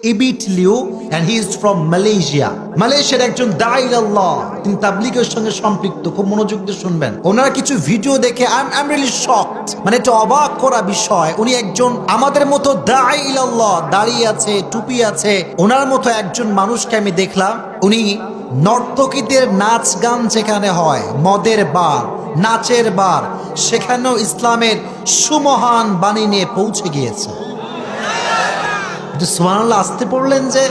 ইবিট Liu and he is from Malaysia। মালয়েশিয়ার একজন দাঈ আল্লাহ, তিনি তাবলীগের সঙ্গে সম্পৃক্ত। খুব মনোযোগ দিয়ে শুনবেন। ওনার কিছু ভিডিও দেখে I'm really shocked, মানে এটা অবাক করা বিষয়। উনি একজন আমাদের মতো দাঈ আল্লাহ, দাড়ি আছে, টুপি আছে, ওনার মতো একজন মানুষকে আমি দেখলাম। উনি নর্তকীদের নাচ গান যেখানে হয়, মদের বার, নাচের বার, সেখানেও ইসলামের সুমহান বাণী নিয়ে পৌঁছে গিয়েছে। সুবহানাল্লাহ আসতে পড়লেন যে,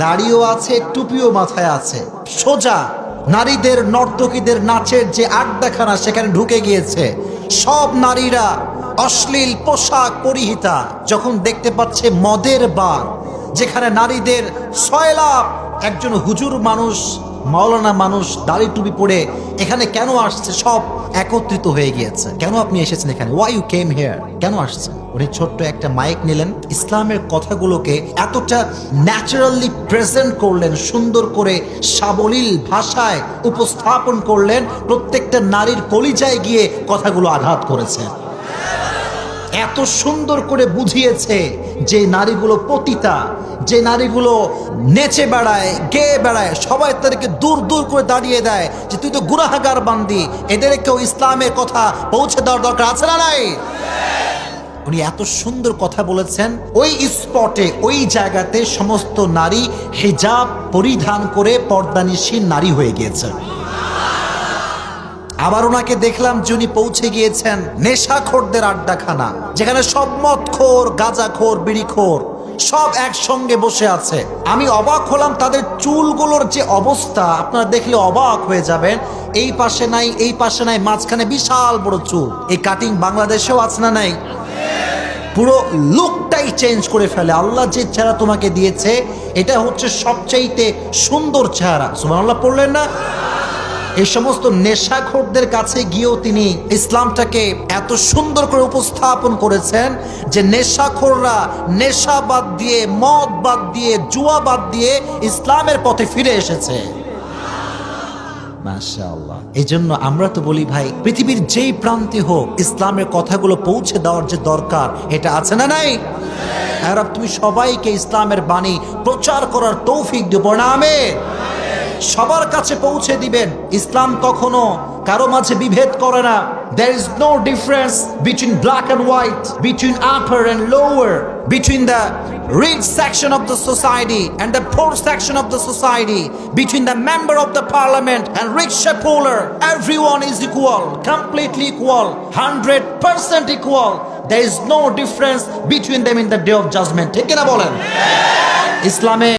দাড়িও আছে, টুপিও মাথায় আছে, সোজা নারীদের নর্তকীদের নাচের যে আড্ডাখানা সেখানে ঢুকে গিয়েছে। সব নারীরা অশ্লীল পোশাক পরিহিতা, যখন দেখতে পাচ্ছে মদের বার যেখানে নারীদের সয়লাভ, একজন হুজুর মানুষ, মাওলানা মানুষ দাড়ি টুপি পরে এখানে কেন আসছে, সব একত্রিত হয়ে গিয়েছে। কেন আপনি এসেছেন এখানে? Why you came here? কেন আসছেন? উনি ছোট্ট একটা মাইক নিলেন, ইসলামের কথাগুলোকে এতটা ন্যাচারালি প্রেজেন্ট করলেন, সুন্দর করে সাবলীল ভাষায় উপস্থাপন করলেন, প্রত্যেকটা নারীর কলিজায় গিয়ে কথাগুলো আঘাত করেছে। এত সুন্দর করে বুঝিয়েছে যে নারীগুলো পতিতা, যে নারীগুলো নেচে বেড়ায়, গেয়ে বেড়ায়, সবাই তাদেরকে দূর দূর করে দাঁড়িয়ে দেয় যে তুই তো গুনাহগার বান্দি, এদেরকেও ইসলামের কথা পৌঁছে দেওয়ার দরকার আছে না নাই? উনি এত সুন্দর কথা বলেছেন। ওই স্পটে, ওই জায়গাতে সমস্ত নারী হিজাব পরিধান করে পর্দানিশীল নারী হয়ে গিয়েছে। আবার ওনাকে দেখলাম যিনি পৌঁছে গিয়েছেন নেশাখোরদের আড্ডাখানা, যেখানে সব মদখোর, গাঁজাখোর, বিড়িখোর সব একসঙ্গে বসে আছে। আমি অবাক হলাম তাদের চুলগুলোর যে অবস্থা, আপনারা দেখলে অবাক হয়ে যাবেন। এই পাশে নাই, এই পাশে নাই, মাঝখানে বিশাল বড় চুল। এই কাটিং বাংলাদেশেও আছে না নাই? পুরো লুকটাই চেঞ্জ করে ফেলে। আল্লাহ যে চেহারা তোমাকে দিয়েছে এটা হচ্ছে সবচাইতে সুন্দর চেহারা। সুবহানাল্লাহ পড়লেন না? এই সমস্ত নেশাখোরদের কাছে গিয়েও তিনি ইসলামটাকে এত সুন্দর করে উপস্থাপন করেছেন যে নেশাখোররা নেশা বাদ দিয়ে, মদ বাদ দিয়ে, জুয়া বাদ দিয়ে ইসলামের পথে ফিরে এসেছে। মাশাআল্লাহ। এই জন্য আমরা তো বলি ভাই, পৃথিবীর যেই প্রান্তে হোক ইসলামের কথাগুলো পৌঁছে দেওয়ার যে দরকার, এটা আছে না নাই? আর তুমি সবাইকে ইসলামের বাণী প্রচার করার তৌফিক দিও, পড়া আমিন। সবার কাছে পৌঁছে দিবেন। ইসলাম কখনো কারো মাঝে বিভেদ করে না। There is no difference between black and white, between upper and lower, between the rich section of the society and the poor section of the society, between the member of the parliament and rich shareholder. Everyone is equal, completely equal, 100% equal. There is no difference between them in the day of judgment. ঠিক কিনা বলেন? ইসলামে